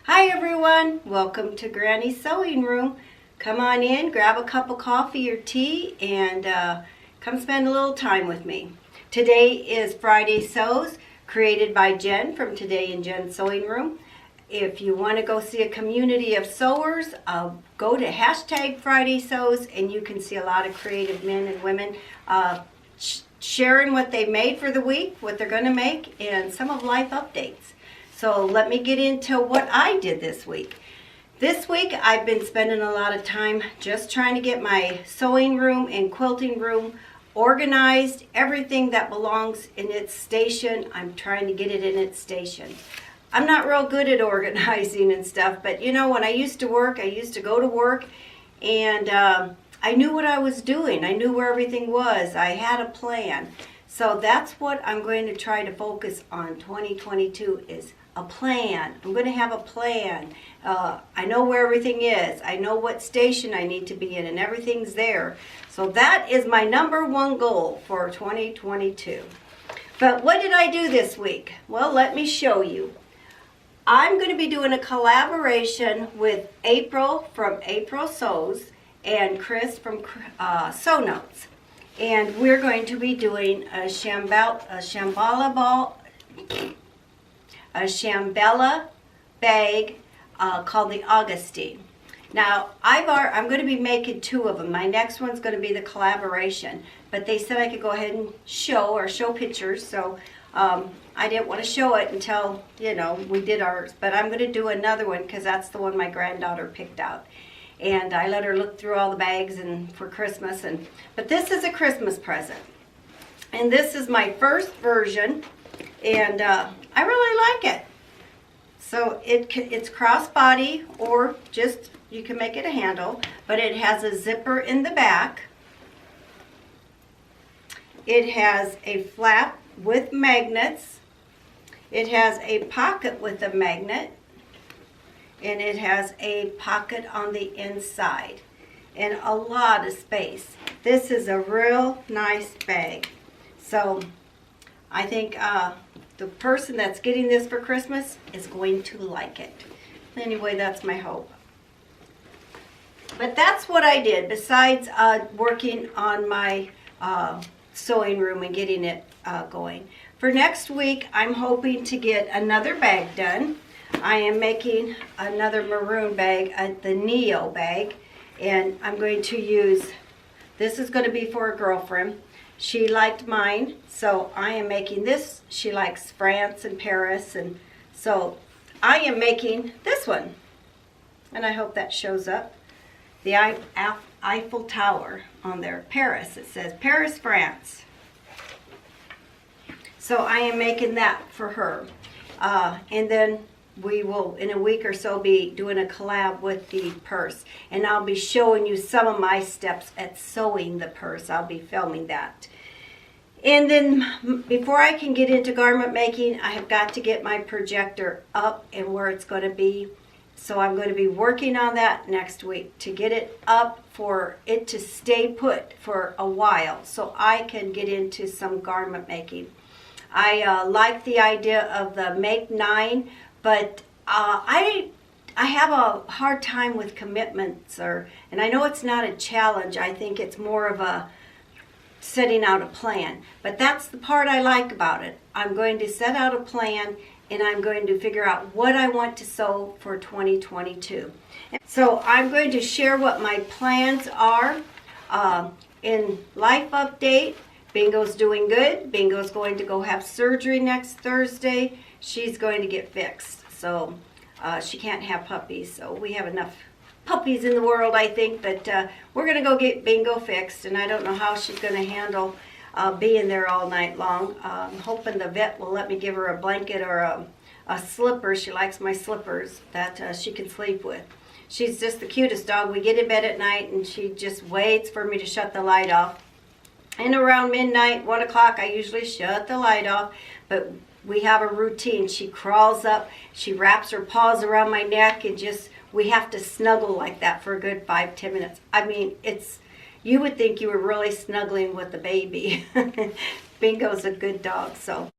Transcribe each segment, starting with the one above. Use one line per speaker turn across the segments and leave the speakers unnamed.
Hi everyone, welcome to Granny's Sewing Room. Come on in, grab a cup of coffee or tea, and come spend a little time with me. Today is Friday Sews, created by Jen from Today in Jen's Sewing Room. If you want to go see a community of sewers, go to hashtag Friday Sews, and you can see a lot of creative men and women sharing what they made for the week, what they're going to make, and some of life updates. So let me get into what I did this week. This week I've been spending a lot of time just trying to get my sewing room and quilting room organized. Everything that belongs in its station, I'm trying to get it in its station. I'm not real good at organizing and stuff, but you know, when I used to work, I used to go to work and I knew what I was doing. I knew where everything was. I had a plan. So that's what I'm going to try to focus on 2022 is a plan. I'm going to have a plan. I know where everything is. I know what station I need to be in, and everything's there. So that is my #1 goal for 2022. But what did I do this week? Well, let me show you. I'm going to be doing a collaboration with April from April Sews and Kris from Sew Notes. And we're going to be doing a Shamballa bag called the Agustina. Now, I'm going to be making 2 of them. My next one's going to be the collaboration. But they said I could go ahead and show pictures. So I didn't want to show it until, we did ours. But I'm going to do another one because that's the one my granddaughter picked out. And I let her look through all the bags and for Christmas. But this is a Christmas present. And this is my first version. And I really like it. So it's crossbody, or just, you can make it a handle. But it has a zipper in the back. It has a flap with magnets. It has a pocket with a magnet. And it has a pocket on the inside and a lot of space. This is a real nice bag. So I think the person that's getting this for Christmas is going to like it. Anyway, that's my hope. But that's what I did besides working on my sewing room and getting it going. For next week, I'm hoping to get another bag done. I am making another maroon bag, the Neo bag, and I'm going to use, this is going to be for a girlfriend. She liked mine, so I am making this. She likes France and Paris, and so I am making this one. And I hope that shows up. The Eiffel Tower on there, Paris. It says Paris, France. So I am making that for her. And then we will, in a week or so, be doing a collab with the purse. And I'll be showing you some of my steps at sewing the purse. I'll be filming that. And then before I can get into garment making, I have got to get my projector up and where it's going to be. So I'm going to be working on that next week to get it up for it to stay put for a while so I can get into some garment making. I like the idea of the Make 9, but I have a hard time with commitments, and I know it's not a challenge. I think it's more of a setting out a plan. But that's the part I like about it. I'm going to set out a plan, and I'm going to figure out what I want to sew for 2022. So I'm going to share what my plans are in life update. Bingo's doing good. Bingo's going to go have surgery next Thursday. She's going to get fixed. So she can't have puppies. So we have enough puppies in the world, I think. But we're going to go get Bingo fixed. And I don't know how she's going to handle being there all night long. I'm hoping the vet will let me give her a blanket or a slipper. She likes my slippers that she can sleep with. She's just the cutest dog. We get in bed at night and she just waits for me to shut the light off. And around midnight, 1 o'clock, I usually shut the light off. But we have a routine. She crawls up, she wraps her paws around my neck, and we have to snuggle like that for a good 5-10 minutes. I mean, you would think you were really snuggling with the baby. Bingo's a good dog, so.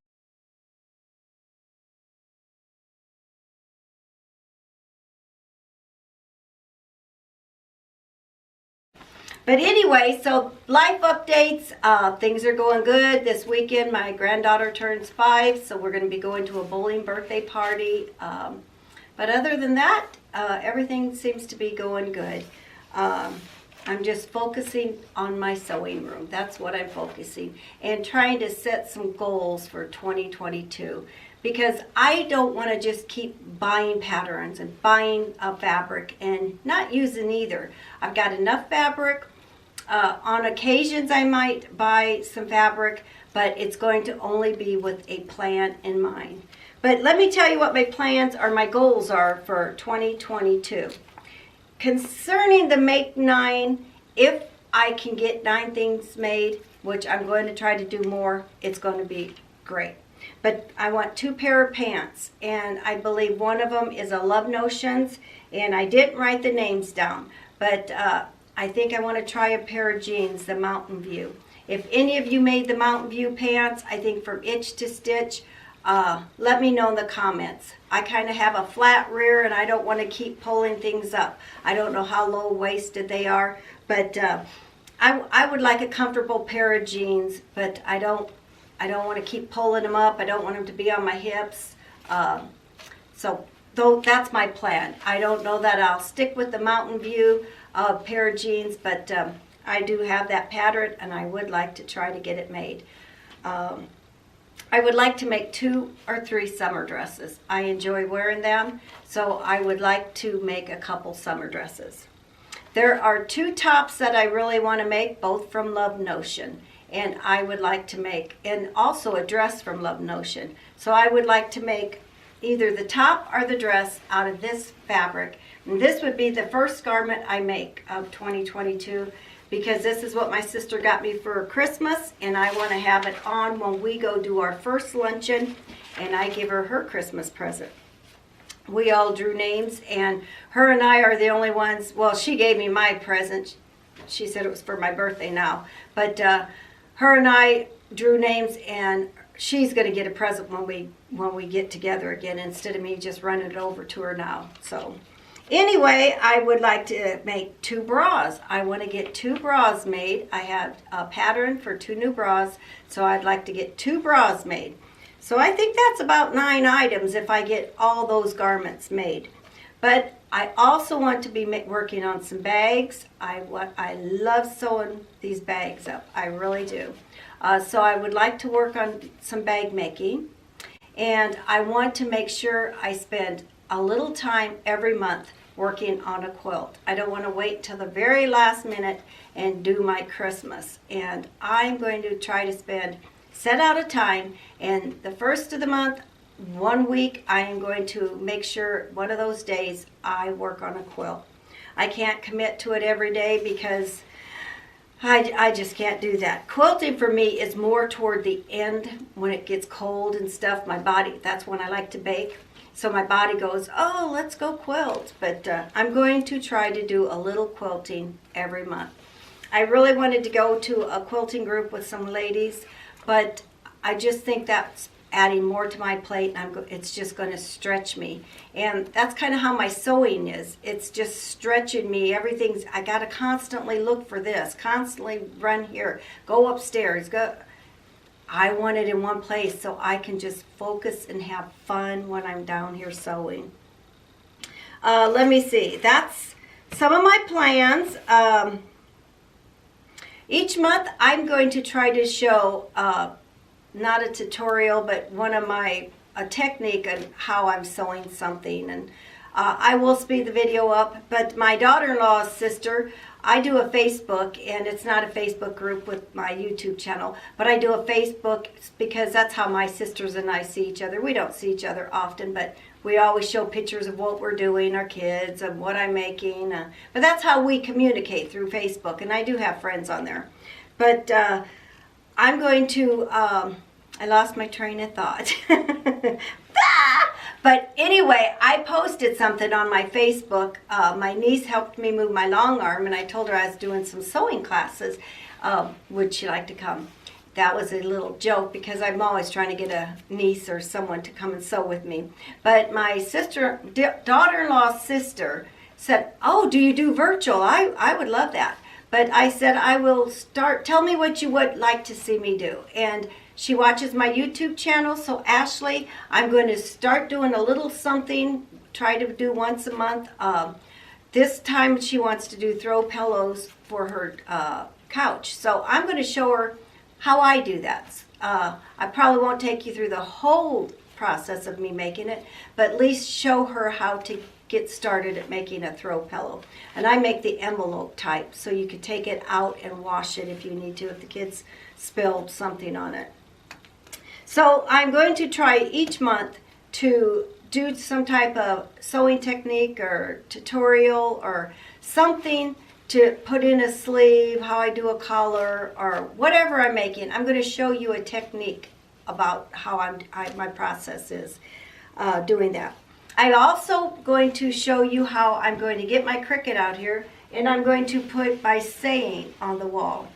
But anyway, so life updates. Things are going good. This weekend, my granddaughter turns 5, so we're going to be going to a bowling birthday party. But other than that, everything seems to be going good. I'm just focusing on my sewing room. That's what I'm focusing. And trying to set some goals for 2022. Because I don't want to just keep buying patterns and buying fabric and not using either. I've got enough fabric. On occasions I might buy some fabric, but it's going to only be with a plan in mind. But let me tell you what my plans or my goals are for 2022. Concerning the Make 9, if I can get 9 things made, which I'm going to try to do more, it's going to be great. But I want 2 pair of pants, and I believe one of them is a Love Notions, and I didn't write the names down, but I think I want to try a pair of jeans, the Mountain View. If any of you made the Mountain View pants, I think from itch to stitch, let me know in the comments. I kind of have a flat rear and I don't want to keep pulling things up. I don't know how low-waisted they are, but I would like a comfortable pair of jeans, but I don't want to keep pulling them up. I don't want them to be on my hips. Though that's my plan. I don't know that I'll stick with the Mountain View pair of jeans, but I do have that pattern and I would like to try to get it made. I would like to make 2 or 3 summer dresses. I enjoy wearing them, so I would like to make a couple summer dresses. There are 2 tops that I really want to make, both from Love Notion. And I would like to make, and also a dress from Love Notion. So I would like to make either the top or the dress out of this fabric. And this would be the first garment I make of 2022, because this is what my sister got me for Christmas, and I want to have it on when we go do our first luncheon, and I give her her Christmas present. We all drew names, and her and I are the only ones. Well, she gave me my present. She said it was for my birthday now, but her and I drew names, and she's going to get a present when we get together again, instead of me just running it over to her now. So anyway, I would like to make 2 bras. I want to get 2 bras made. I have a pattern for 2 new bras, so I'd like to get 2 bras made. So I think that's about 9 items if I get all those garments made. But I also want to be working on some bags. I love sewing these bags up. I really do. So I would like to work on some bag making. And I want to make sure I spend a little time every month working on a quilt. I don't want to wait till the very last minute and do my Christmas. And I'm going to try to set out a time, and the first of the month, 1 week, I am going to make sure one of those days I work on a quilt. I can't commit to it every day because I just can't do that. Quilting for me is more toward the end when it gets cold and stuff. My body, that's when I like to bake. So my body goes, oh, let's go quilt. But I'm going to try to do a little quilting every month. I really wanted to go to a quilting group with some ladies, but I just think that's adding more to my plate, and it's just going to stretch me. And that's kind of how my sewing is. It's just stretching me. I got to constantly look for this, constantly run here, go upstairs, go. I want it in one place so I can just focus and have fun when I'm down here sewing. Let me see. That's some of my plans. Each month I'm going to try to show not a tutorial, but a technique on how I'm sewing something. And I will speed the video up, but my daughter-in-law's sister, I do a Facebook, and it's not a Facebook group with my YouTube channel, but I do a Facebook because that's how my sisters and I see each other. We don't see each other often, but we always show pictures of what we're doing, our kids, and what I'm making. But that's how we communicate, through Facebook, and I do have friends on there. But I'm going to, I lost my train of thought. But anyway, I posted something on my Facebook. My niece helped me move my long arm, and I told her I was doing some sewing classes. Would she like to come? That was a little joke because I'm always trying to get a niece or someone to come and sew with me. But my daughter-in-law's sister said, oh, do you do virtual? I would love that. But I said, I will start, tell me what you would like to see me do. And she watches my YouTube channel, so Ashley, I'm going to start doing a little something, try to do once a month. This time she wants to do throw pillows for her couch. So I'm going to show her how I do that. I probably won't take you through the whole process of me making it, but at least show her how to get started at making a throw pillow. And I make the envelope type, so you could take it out and wash it if you need to, if the kids spilled something on it. So I'm going to try each month to do some type of sewing technique or tutorial or something to put in a sleeve, how I do a collar, or whatever I'm making. I'm going to show you a technique about how my process is doing that. I'm also going to show you how I'm going to get my Cricut out here, and I'm going to put my saying on the wall.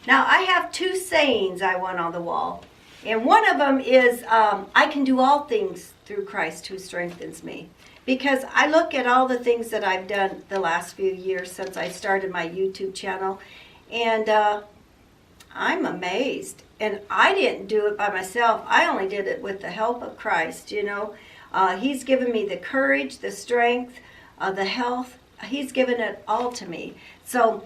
Now I have 2 sayings I want on the wall, and one of them is I can do all things through Christ who strengthens me. Because I look at all the things that I've done the last few years since I started my YouTube channel, and I'm amazed. And I didn't do it by myself. I only did it with the help of Christ, you know. He's given me the courage, the strength, the health. He's given it all to me. So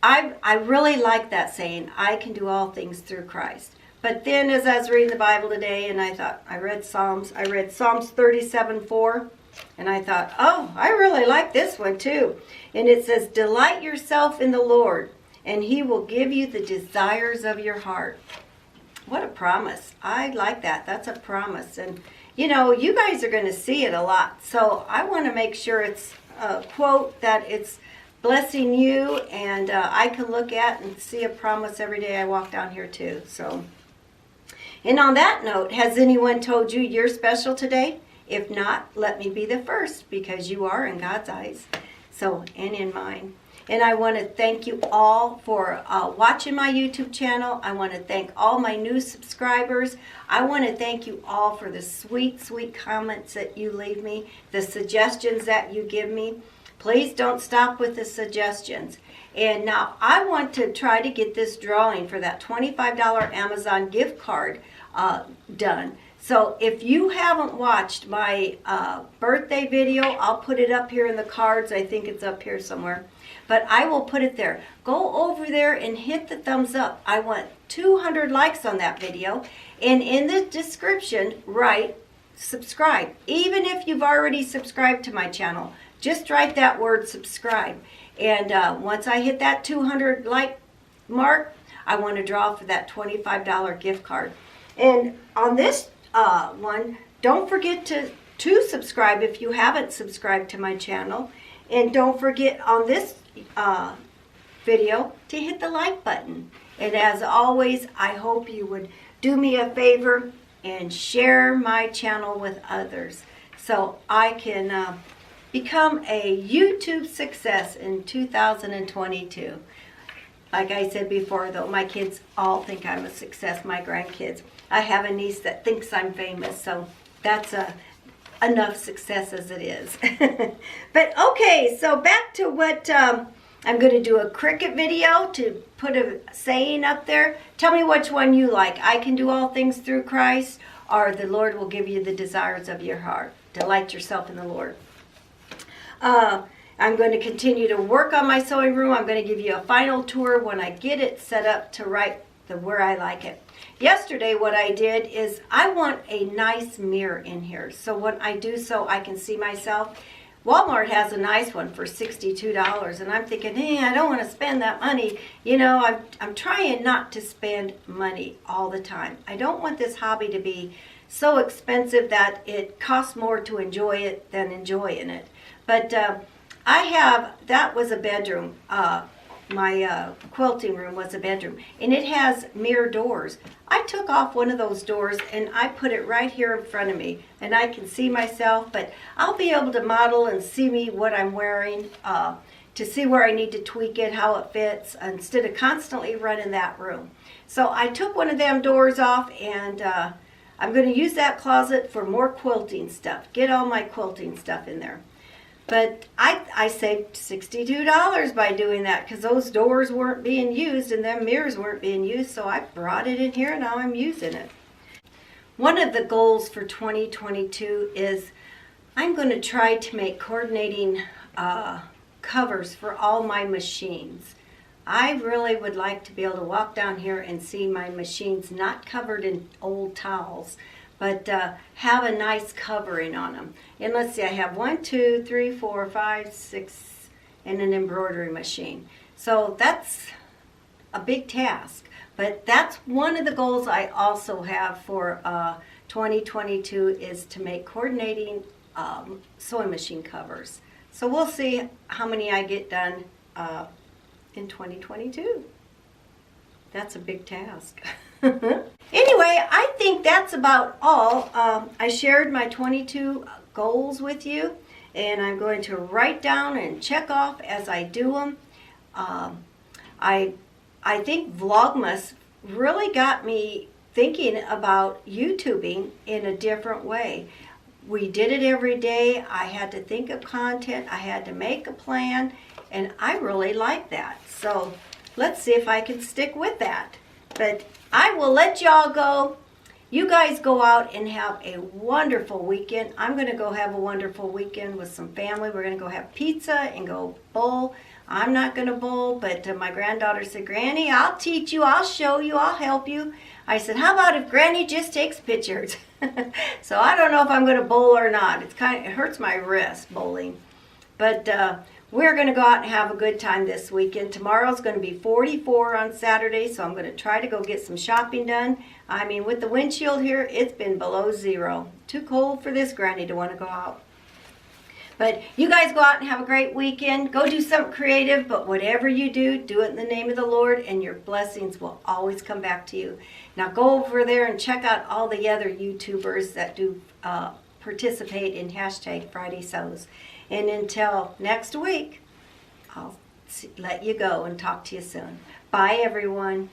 I really like that saying, I can do all things through Christ. But then as I was reading the Bible today, and I read Psalms 37:4, and I thought, oh, I really like this one too. And it says, delight yourself in the Lord, and He will give you the desires of your heart. What a promise. I like that. That's a promise. And you know, you guys are going to see it a lot. So I want to make sure it's a quote that it's blessing you, and I can look at and see a promise every day I walk down here too. So, and on that note, has anyone told you you're special today? If not, let me be the first, because you are in God's eyes. So, and in mine. And I want to thank you all for watching my YouTube channel. I want to thank all my new subscribers. I want to thank you all for the sweet, sweet comments that you leave me, the suggestions that you give me. Please don't stop with the suggestions. And now I want to try to get this drawing for that $25 Amazon gift card done. So if you haven't watched my birthday video, I'll put it up here in the cards. I think it's up here somewhere. But I will put it there. Go over there and hit the thumbs up. I want 200 likes on that video. And in the description, write subscribe. Even if you've already subscribed to my channel, just write that word subscribe. And once I hit that 200 like mark, I want to draw for that $25 gift card. And on this one, don't forget to subscribe if you haven't subscribed to my channel. And don't forget on this video to hit the like button. And as always, I hope you would do me a favor and share my channel with others so I can become a YouTube success in 2022. Like I said before, though, my kids all think I'm a success, my grandkids. I have a niece that thinks I'm famous, so that's enough success as it is. But okay, so back to what I'm going to do a Cricut video to put a saying up there. Tell me which one you like. I can do all things through Christ, or the Lord will give you the desires of your heart. Delight yourself in the Lord. I'm going to continue to work on my sewing room. I'm going to give you a final tour when I get it set up to right where I like it. Yesterday what I did is I want a nice mirror in here. So when I do so, I can see myself. Walmart has a nice one for $62, and I'm thinking, hey, I don't want to spend that money. You know, I'm trying not to spend money all the time. I don't want this hobby to be so expensive that it costs more to enjoy it than enjoying it. But that was a bedroom. My quilting room was a bedroom, and it has mirror doors. I took off one of those doors and I put it right here in front of me, and I can see myself, but I'll be able to model and see me what I'm wearing, to see where I need to tweak it, how it fits, instead of constantly running that room. So I took one of them doors off, and I'm going to use that closet for more quilting stuff. Get all my quilting stuff in there. But I saved $62 by doing that because those doors weren't being used and them mirrors weren't being used. So I brought it in here and now I'm using it. One of the goals for 2022 is I'm going to try to make coordinating covers for all my machines. I really would like to be able to walk down here and see my machines not covered in old towels, but have a nice covering on them. And let's see, I have 1, 2, 3, 4, 5, 6, and an embroidery machine. So that's a big task. But that's one of the goals I also have for 2022 is to make coordinating sewing machine covers. So we'll see how many I get done in 2022. That's a big task. Anyway, I think that's about all. I shared my 22 goals with you, and I'm going to write down and check off as I do them. I think Vlogmas really got me thinking about YouTubing in a different way. We did it every day. I had to think of content. I had to make a plan, and I really like that. So let's see if I can stick with that. But I will let y'all go. You guys go out and have a wonderful weekend. I'm going to go have a wonderful weekend with some family. We're going to go have pizza and go bowl. I'm not going to bowl, but my granddaughter said, Granny, I'll teach you, I'll show you, I'll help you. I said, how about if Granny just takes pictures? So I don't know if I'm going to bowl or not. It hurts my wrist, bowling. But we're going to go out and have a good time this weekend. Tomorrow's going to be 44 on Saturday, so I'm going to try to go get some shopping done. I mean, with the windshield here, it's been below 0. Too cold for this Granny to want to go out. But you guys go out and have a great weekend. Go do something creative, but whatever you do, do it in the name of the Lord, and your blessings will always come back to you. Now go over there and check out all the other YouTubers that do participate in hashtag Friday Sews. And until next week, I'll let you go and talk to you soon. Bye, everyone.